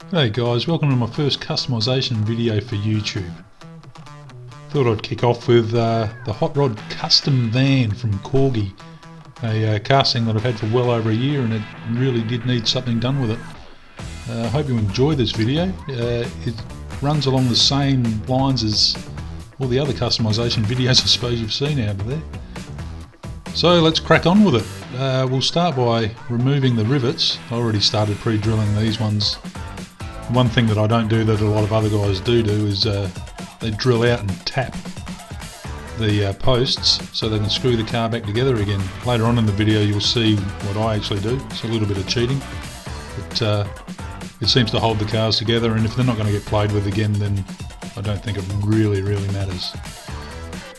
Hey guys, welcome to my first customisation video for YouTube. Thought I'd kick off with the Hot Rod Custom Van from Corgi. A casting that I've had for well over a year, and it really did need something done with it. I hope you enjoy this video. It runs along the same lines as all the other customisation videos I suppose you've seen out of there. So let's crack on with it. We'll start by removing the rivets. I already started pre-drilling these ones. One thing that I don't do that a lot of other guys do is they drill out and tap the posts so they can screw the car back together again. Later on in the video you'll see what I actually do. It's a little bit of cheating, but it seems to hold the cars together, and if they're not going to get played with again, then I don't think it really matters.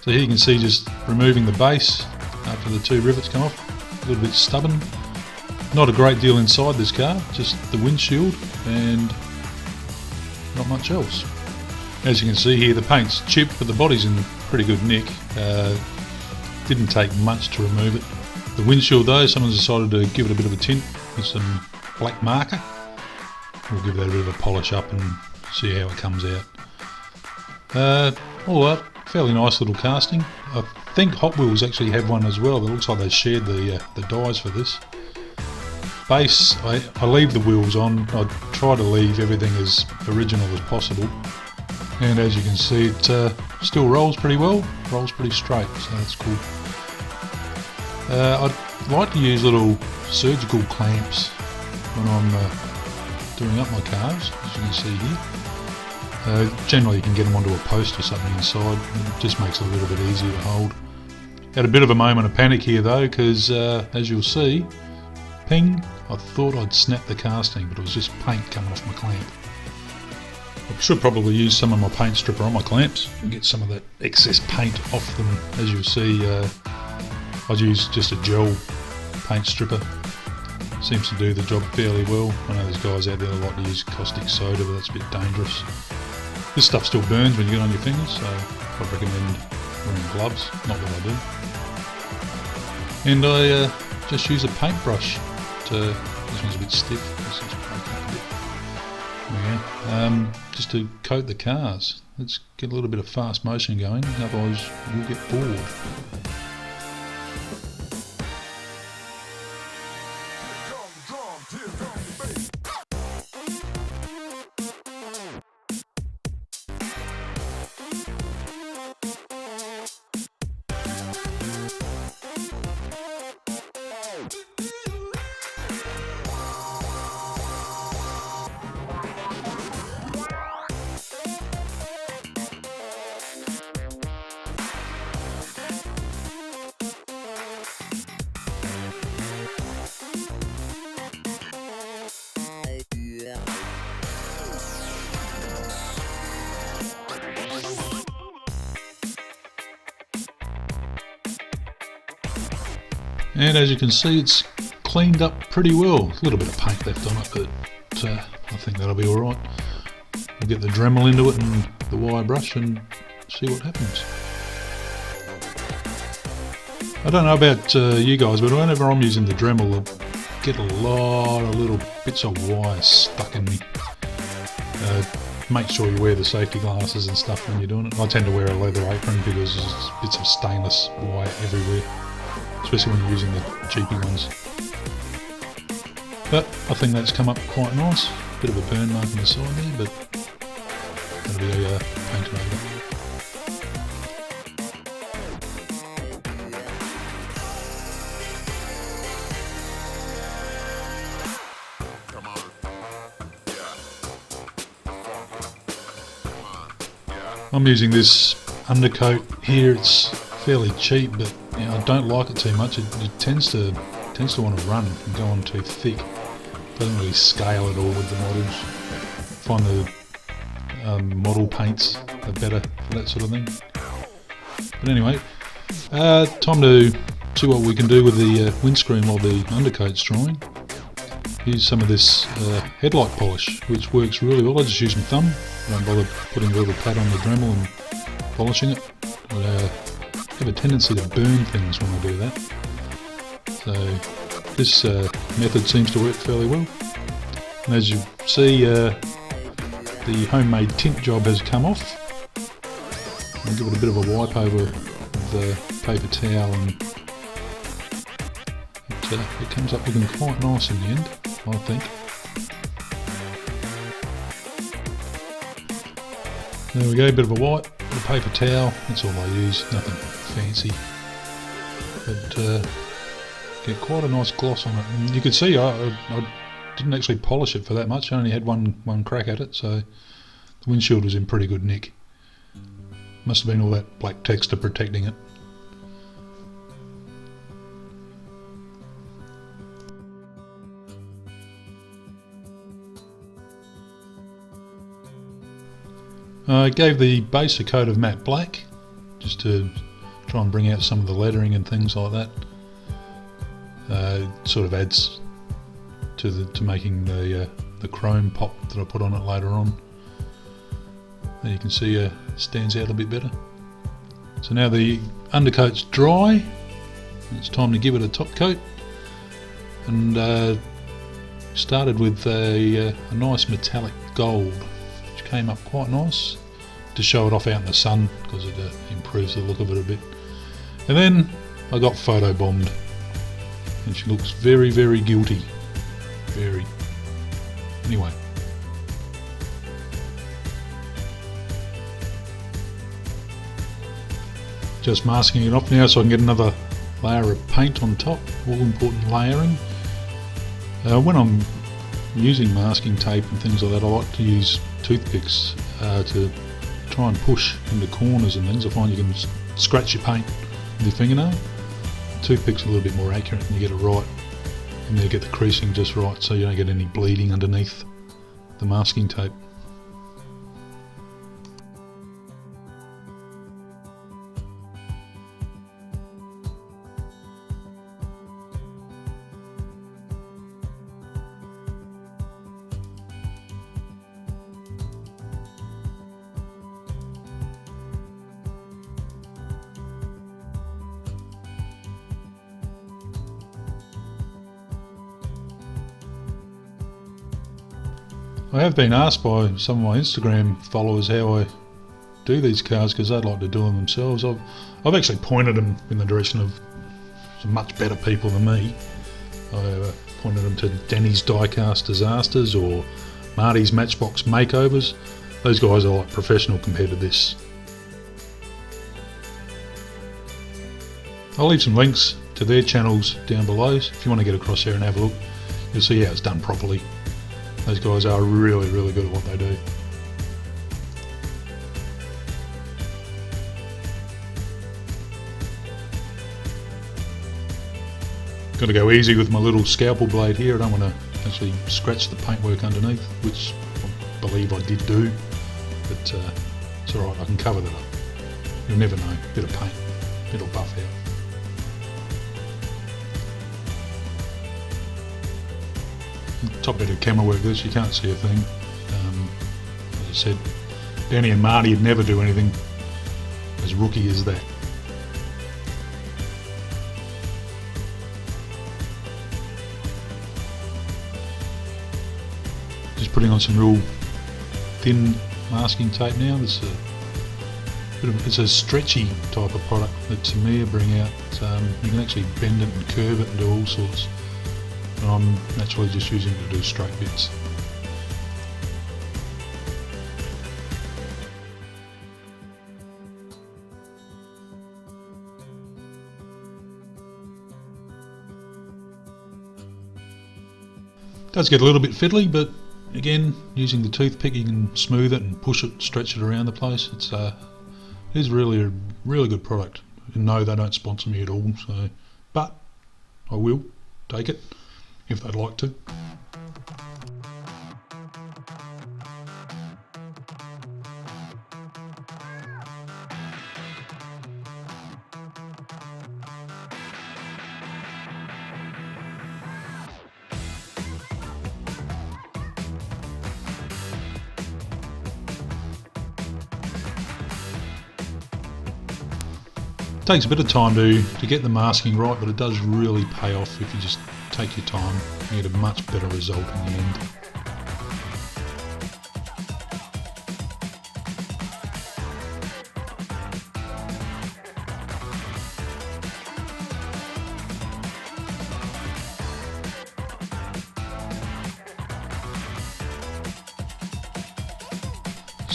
So here you can see just removing the base after the two rivets come off. A little bit stubborn. Not a great deal inside this car, just the windshield and not much else. As you can see here, the paint's chipped, but the body's in pretty good nick. Didn't take much to remove it. The windshield though, someone's decided to give it a bit of a tint with some black marker. We'll give that a bit of a polish up and see how it comes out. All up, fairly nice little casting. I think Hot Wheels actually have one as well. It looks like they shared the dyes for this. Base, I leave the wheels on. I try to leave everything as original as possible, and as you can see it still rolls pretty well, rolls pretty straight, so that's cool. I like to use little surgical clamps when I'm doing up my cars, as you can see here. Generally you can get them onto a post or something inside. It just makes it a little bit easier to hold. Had a bit of a moment of panic here though, because as you'll see, ping, I thought I'd snap the casting, but it was just paint coming off my clamp. I should probably use some of my paint stripper on my clamps and get some of that excess paint off them. As you'll see, I'd use just a gel paint stripper. Seems to do the job fairly well. I know there's guys out there that like to use caustic soda, but that's a bit dangerous. This stuff still burns when you get it on your fingers, so I'd recommend wearing gloves, not that I do. And I just use a paintbrush. This one's a bit stiff, this is a bit. Just to coat the cars. Let's get a little bit of fast motion going, otherwise you'll get bored. And as you can see, it's cleaned up pretty well. A little bit of paint left on it, but I think that'll be alright. We'll get the Dremel into it and the wire brush and see what happens. I don't know about you guys, but whenever I'm using the Dremel, I get a lot of little bits of wire stuck in me. Make sure you wear the safety glasses and stuff when you're doing it. I tend to wear a leather apron because there's bits of stainless wire everywhere, especially when you're using the cheapy ones. But I think that's come up quite nice. Bit of a burn mark on the side there, but that'll be painted over. I'm using this undercoat here. It's fairly cheap, but I don't like it too much. It tends to want to run and go on too thick. Doesn't really scale at all with the models. Find the model paints are better for that sort of thing. But anyway, time to see what we can do with the windscreen while the undercoat's drying. Use some of this headlight polish, which works really well. I just use my thumb. I don't bother putting a little pad on the Dremel and polishing it. I have a tendency to burn things when I do that. So this method seems to work fairly well. And as you see, the homemade tint job has come off. I'll give it a bit of a wipe over the paper towel, and it comes up looking quite nice in the end, I think. There we go, bit of a wipe, the paper towel, that's all I use, nothing fancy. But get quite a nice gloss on it. And you can see I didn't actually polish it for that much, I only had one crack at it, so the windshield was in pretty good nick. Must have been all that black texture protecting it. I gave the base a coat of matte black, just to try and bring out some of the lettering and things like that. It sort of adds to making the chrome pop that I put on it later on. There you can see it stands out a bit better. So now the undercoat's dry, it's time to give it a top coat. And started with a nice metallic gold, which came up quite nice to show it off out in the sun, because it improves the look of it a bit. And then I got photo bombed, and she looks very, very guilty. Very. Anyway. Just masking it off now so I can get another layer of paint on top, all important layering. When I'm using masking tape and things like that, I like to use toothpicks to try and push in the corners and things. I find you can scratch your paint with your fingernail. The toothpick's a little bit more accurate and you get it right, and you get the creasing just right so you don't get any bleeding underneath the masking tape. I have been asked by some of my Instagram followers how I do these cars, because they'd like to do them themselves. I've actually pointed them in the direction of some much better people than me. I pointed them to Danny's Diecast Disasters or Marty's Matchbox Makeovers. Those guys are like professional compared to this. I'll leave some links to their channels down below, so if you want to get across there and have a look, you'll see how it's done properly. Those guys are really, really good at what they do. Got to go easy with my little scalpel blade here. I don't want to actually scratch the paintwork underneath, which I believe I did do, but it's alright, I can cover that up. You'll never know, bit of paint, it'll buff out. Top bit of camera work this, you can't see a thing. As I said, Danny and Marty would never do anything as rookie as that. Just putting on some real thin masking tape now. It's a stretchy type of product that Tamiya bring out. You can actually bend it and curve it and do all sorts. And I'm naturally just using it to do straight bits. It does get a little bit fiddly, but again, using the toothpick you can smooth it and push it, stretch it around the place. It is really a really good product. And no, they don't sponsor me at all, so, but I will take it if they'd like to. It takes a bit of time to get the masking right, but it does really pay off if you just take your time. You get a much better result in the end.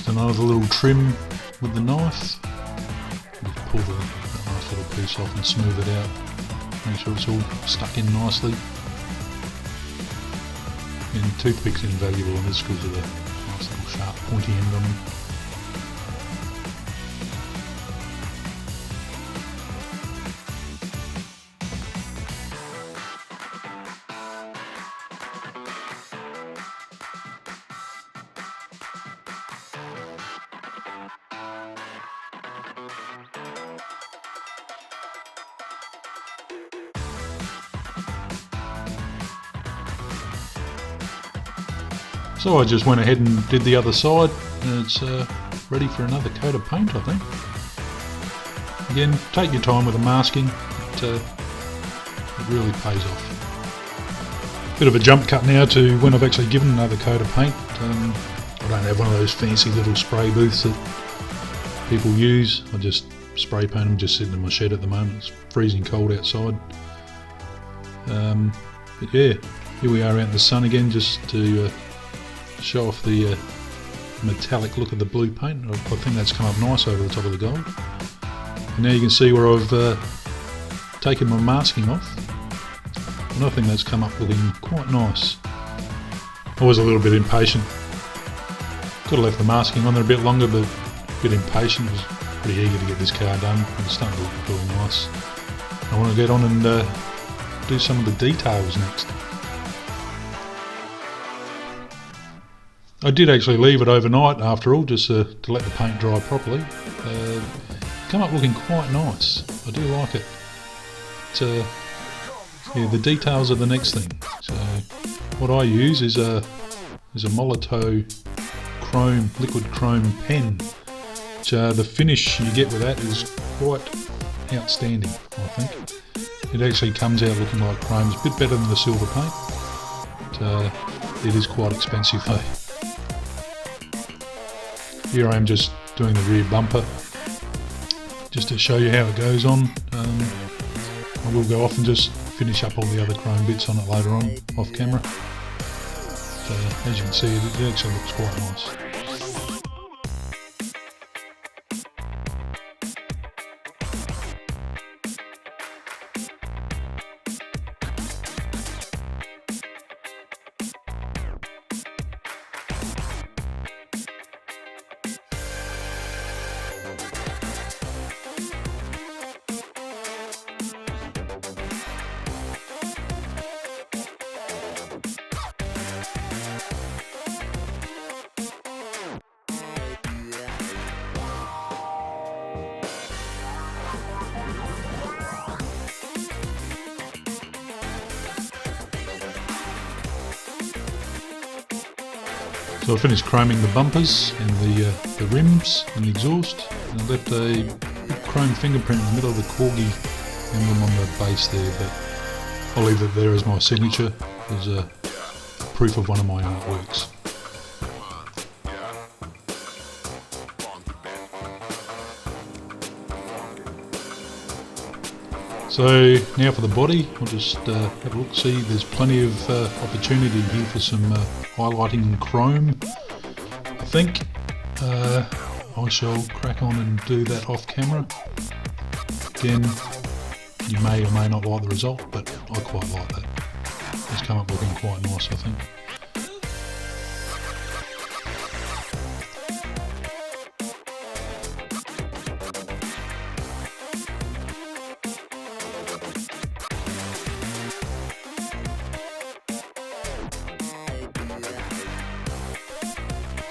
Just another little trim with the knife. Just pull the nice little piece off and smooth it out. Make sure it's all stuck in nicely. And toothpicks are invaluable on this because of the nice little sharp pointy end on them. So I just went ahead and did the other side, and it's ready for another coat of paint, I think. Again, take your time with the masking, it really pays off. Bit of a jump cut now to when I've actually given another coat of paint. I don't have one of those fancy little spray booths that people use. I just spray paint them, just sitting in my shed at the moment. It's freezing cold outside. But yeah, here we are out in the sun again, just to show off the metallic look of the blue paint. I think that's come up nice over the top of the gold. And now you can see where I've taken my masking off, and I think that's come up looking quite nice. I was a little bit impatient. Could have left the masking on there a bit longer, but a bit impatient. I was pretty eager to get this car done. It's starting to look really nice. I want to get on and do some of the details next. I did actually leave it overnight after all, just to let the paint dry properly. Come up looking quite nice. I do like it. Yeah, the details are the next thing. So what I use is a Molotow chrome, liquid chrome pen. Which, the finish you get with that is quite outstanding, I think. It actually comes out looking like chrome. It's a bit better than the silver paint. But, it is quite expensive though. Here I am just doing the rear bumper, just to show you how it goes on. I will go off and just finish up all the other chrome bits on it later on, off camera. But, as you can see, it actually looks quite nice. So I finished chroming the bumpers and the rims and the exhaust, and I left a big chrome fingerprint in the middle of the Corgi emblem on the base there, but I'll leave it there as my signature, as a proof of one of my artworks. So now for the body, I'll just have a look, see there's plenty of opportunity here for some highlighting in chrome. I think I shall crack on and do that off camera. Again, you may or may not like the result, but I quite like that. It's come up looking quite nice, I think.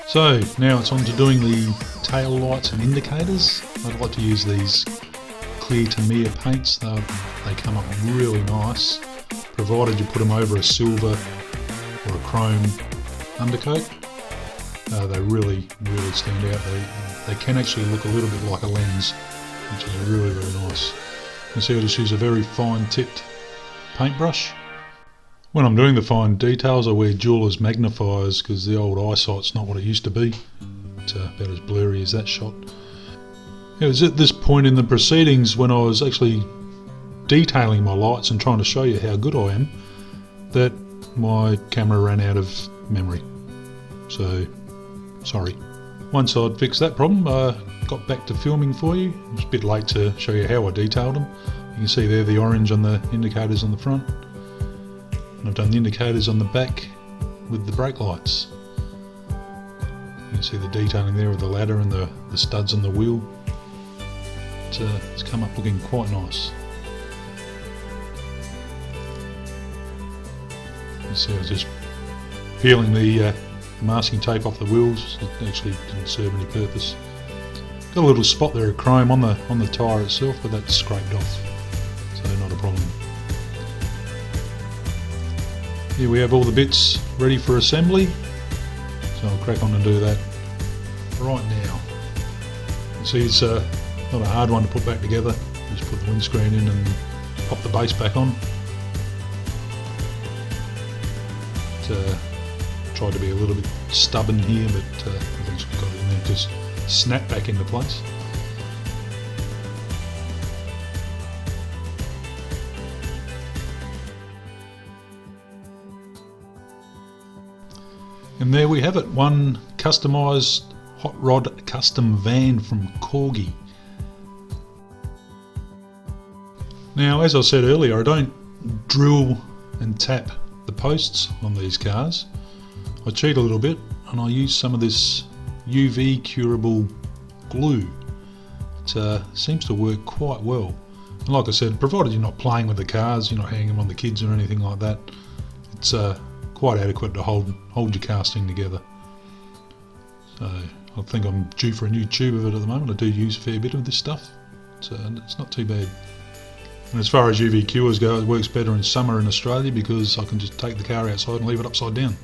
So now it's on to doing the tail lights and indicators. I'd like to use these clear Tamiya paints. They come up really nice, provided you put them over a silver or a chrome undercoat. They really stand out. They can actually look a little bit like a lens, which is really nice. You can see I just use a very fine tipped paintbrush. When I'm doing the fine details, I wear jeweler's magnifiers because the old eyesight's not what it used to be. It's about as blurry as that shot. It was at this point in the proceedings, when I was actually detailing my lights and trying to show you how good I am, that my camera ran out of memory. So, sorry. Once I'd fixed that problem, I got back to filming for you. It was a bit late to show you how I detailed them. You can see there the orange on the indicators on the front. And I've done the indicators on the back with the brake lights. You can see the detailing there of the ladder and the studs on the wheel. It's come up looking quite nice. You can see I was just peeling the masking tape off the wheels. It actually didn't serve any purpose. Got a little spot there of chrome on the tyre itself, but that's scraped off, so not a problem. Here we have all the bits ready for assembly, so I'll crack on and do that right now. You see it's not a hard one to put back together. Just put the windscreen in and pop the base back on. Tried to be a little bit stubborn here, but I think we've got it in there, just snap back into place. And there we have it, one customised hot rod custom van from Corgi. Now, as I said earlier, I don't drill and tap the posts on these cars. I cheat a little bit and I use some of this UV curable glue. It seems to work quite well. And like I said, provided you're not playing with the cars, you're not hanging them on the kids or anything like that, it's quite adequate to hold your casting together. So I think I'm due for a new tube of it at the moment. I do use a fair bit of this stuff, so it's not too bad. And as far as UV cures go, it works better in summer in Australia because I can just take the car outside and leave it upside down.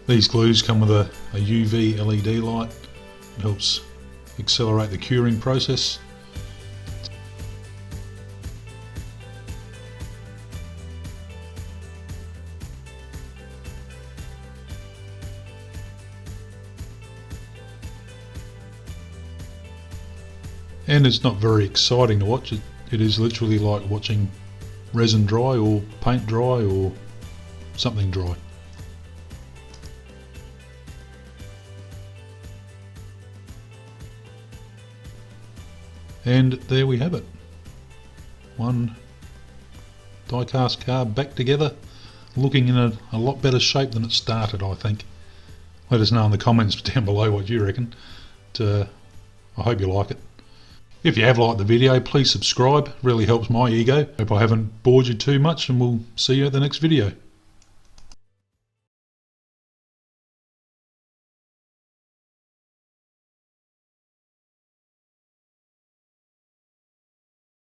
These glues come with a UV LED light. It helps accelerate the curing process. And it's not very exciting to watch. It is literally like watching resin dry or paint dry or something dry. And there we have it. One die-cast car back together, looking in a lot better shape than it started, I think. Let us know in the comments down below what you reckon. I hope you like it. If you have liked the video, please subscribe. It really helps my ego. Hope I haven't bored you too much, and we'll see you at the next video.